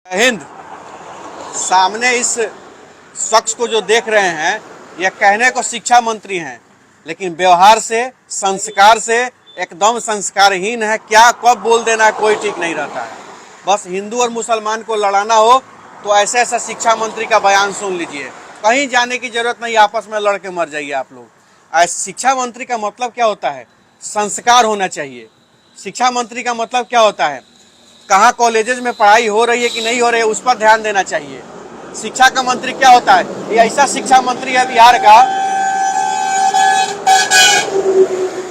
हिंद। सामने इस शख्स को जो देख रहे हैं, यह कहने को शिक्षा मंत्री हैं, लेकिन व्यवहार से, संस्कार से एकदम संस्कारहीन है। क्या कब बोल देना है कोई ठीक नहीं रहता है। बस हिंदू और मुसलमान को लड़ाना हो तो ऐसे ऐसा शिक्षा मंत्री का बयान सुन लीजिए। कहीं जाने की जरूरत नहीं, आपस में लड़ के मर जाइए आप लोग। शिक्षा मंत्री का मतलब क्या होता है? संस्कार होना चाहिए। शिक्षा मंत्री का मतलब क्या होता है? कहाँ कॉलेजेस में पढ़ाई हो रही है कि नहीं हो रही है, उस पर ध्यान देना चाहिए। शिक्षा का मंत्री क्या होता है? ये ऐसा शिक्षा मंत्री है बिहार का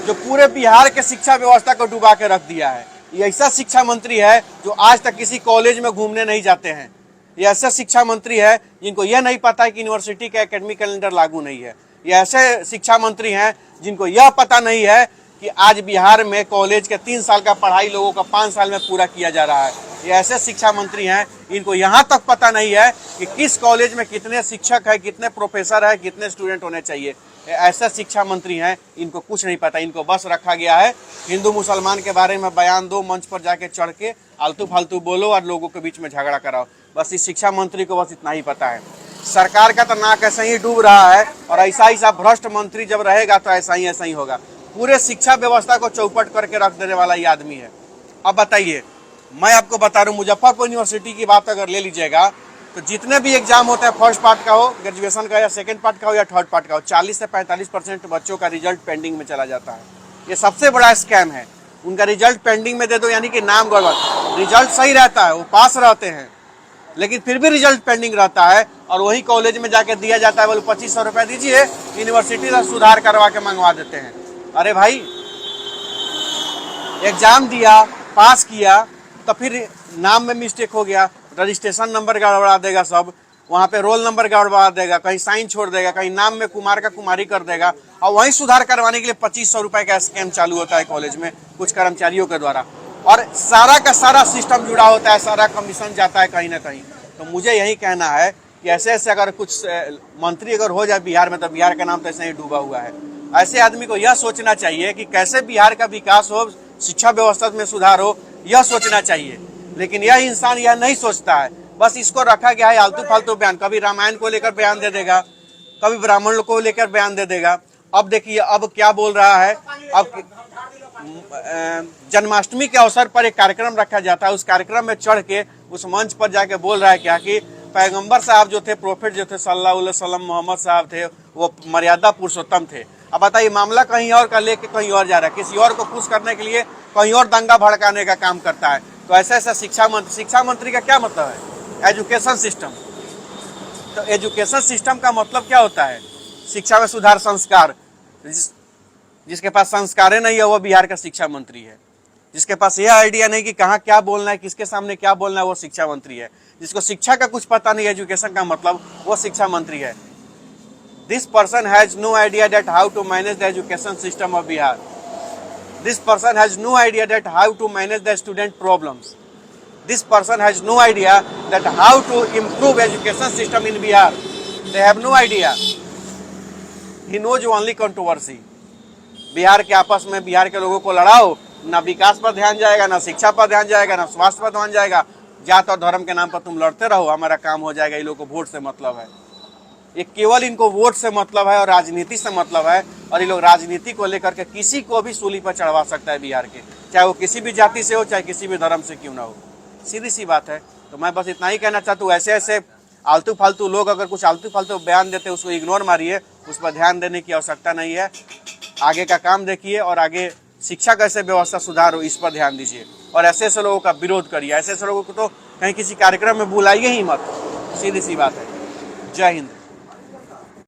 जो पूरे बिहार के शिक्षा व्यवस्था को डुबा के रख दिया है। ये ऐसा शिक्षा मंत्री है जो आज तक किसी कॉलेज में घूमने नहीं जाते हैं। ये ऐसा शिक्षा मंत्री है जिनको यह नहीं पता है कि यूनिवर्सिटी का एकेडमिक कैलेंडर लागू नहीं है। ये ऐसे शिक्षा मंत्री हैं जिनको यह पता नहीं है कि आज बिहार में कॉलेज के 3 साल का पढ़ाई लोगों का 5 साल में पूरा किया जा रहा है। ये ऐसे शिक्षा मंत्री हैं, इनको यहाँ तक पता नहीं है कि किस कॉलेज में कितने शिक्षक है, कितने प्रोफेसर है, कितने स्टूडेंट होने चाहिए। ऐसे शिक्षा मंत्री हैं, इनको कुछ नहीं पता। इनको बस रखा गया है हिंदू मुसलमान के बारे में बयान दो, मंच पर जाके चढ़ के आलतू फालतू बोलो और लोगों के बीच में झगड़ा कराओ। बस इस शिक्षा मंत्री को बस इतना ही पता है। सरकार का तो नाक ऐसा ही डूब रहा है और ऐसा भ्रष्ट मंत्री जब रहेगा तो ऐसा ही होगा। पूरे शिक्षा व्यवस्था को चौपट करके रख देने वाला ये आदमी है। अब बताइए, मैं आपको बता रहा हूँ, मुजफ्फरपुर यूनिवर्सिटी की बात अगर ले लीजिएगा तो जितने भी एग्जाम होते हैं, फर्स्ट पार्ट का हो, ग्रेजुएशन का, या सेकंड पार्ट का हो, या थर्ड पार्ट का हो, 40 से 45% बच्चों का रिजल्ट पेंडिंग में चला जाता है। ये सबसे बड़ा स्कैम है। उनका रिजल्ट पेंडिंग में दे दो, यानी कि नाम गड़बड़। रिजल्ट सही रहता है, वो पास रहते हैं, लेकिन फिर भी रिजल्ट पेंडिंग रहता है और वही कॉलेज में जाके दिया जाता है। बोले 2500 रुपये दीजिए, यूनिवर्सिटी का सुधार करवा के मंगवा देते हैं। अरे भाई, एग्जाम दिया, पास किया, तो फिर नाम में मिस्टेक हो गया, रजिस्ट्रेशन नंबर गड़बड़ा देगा, सब वहाँ पे रोल नंबर गड़बड़ा देगा, कहीं साइन छोड़ देगा, कहीं नाम में कुमार का कुमारी कर देगा, और वहीं सुधार करवाने के लिए 2500 रुपये का स्कैम चालू होता है कॉलेज में कुछ कर्मचारियों के द्वारा। और सारा का सारा सिस्टम जुड़ा होता है, सारा कमीशन जाता है कहीं ना कहीं। तो मुझे यही कहना है कि ऐसे ऐसे अगर कुछ मंत्री अगर हो जाए बिहार में, तो बिहार का नाम तो ऐसे ही डूबा हुआ है। ऐसे आदमी को यह सोचना चाहिए कि कैसे बिहार का विकास हो, शिक्षा व्यवस्था में सुधार हो, यह सोचना चाहिए। लेकिन यह इंसान यह नहीं सोचता है। बस इसको रखा गया है आलतू फालतू बयान। कभी रामायण को लेकर बयान दे देगा, कभी ब्राह्मण को लेकर बयान दे देगा। अब देखिए अब क्या बोल रहा है। अब जन्माष्टमी के अवसर पर एक कार्यक्रम रखा जाता है, उस कार्यक्रम में चढ़ के उस मंच पर जाके बोल रहा है क्या कि पैगंबर साहब जो थे, प्रोफेट जो थे सल्लल्लाहु अलैहि वसल्लम, मोहम्मद साहब थे, वो मर्यादा पुरुषोत्तम थे। अब बताइए, मामला कहीं और का लेके कहीं और जा रहा है, किसी और को खुश करने के लिए कहीं और दंगा भड़काने का काम करता है। तो ऐसा ऐसा शिक्षा मंत्री का क्या मतलब है? Education system. तो एजुकेशन सिस्टम का मतलब क्या होता है? शिक्षा में सुधार, संस्कार। जिसके पास संस्कार नहीं है वो बिहार का शिक्षा मंत्री है। जिसके पास यह आइडिया नहीं कि कहाँ क्या बोलना है, किसके सामने क्या बोलना है, वो शिक्षा मंत्री है। जिसको शिक्षा का कुछ पता नहीं, एजुकेशन का मतलब, वो शिक्षा मंत्री है। This person has no idea that how to manage the education system of Bihar. This person has no idea that how to manage the student problems. This person has no idea that how to improve education system in Bihar. They have no idea. He knows only controversy. Bihar के आपस में बिहार के लोगों को लड़ाओ, ना विकास पर ध्यान जाएगा, ना शिक्षा पर ध्यान जाएगा, ना स्वास्थ्य पर ध्यान जाएगा। जात और धर्म के नाम पर तुम लड़ते रहो, हमारा काम हो जाएगा। ये लोगों को वोट से मतलब है। ये केवल इनको वोट से मतलब है और राजनीति से मतलब है। और ये लोग राजनीति को लेकर के किसी को भी सूली पर चढ़वा सकता है बिहार के, चाहे वो किसी भी जाति से हो, चाहे किसी भी धर्म से क्यों ना हो। सीधी सी बात है। तो मैं बस इतना ही कहना चाहता हूँ, ऐसे ऐसे आलतू फालतू लोग अगर कुछ आलतू फालतू बयान देते उसको इग्नोर मारिए, उस पर ध्यान देने की आवश्यकता नहीं है। आगे का काम देखिए और आगे शिक्षा कैसे व्यवस्था सुधार हो, इस पर ध्यान दीजिए। और ऐसे ऐसे लोगों का विरोध करिए। ऐसे ऐसे लोगों को तो कहीं किसी कार्यक्रम में बुलाइए ही मत। सीधी सी बात है। जय हिंद।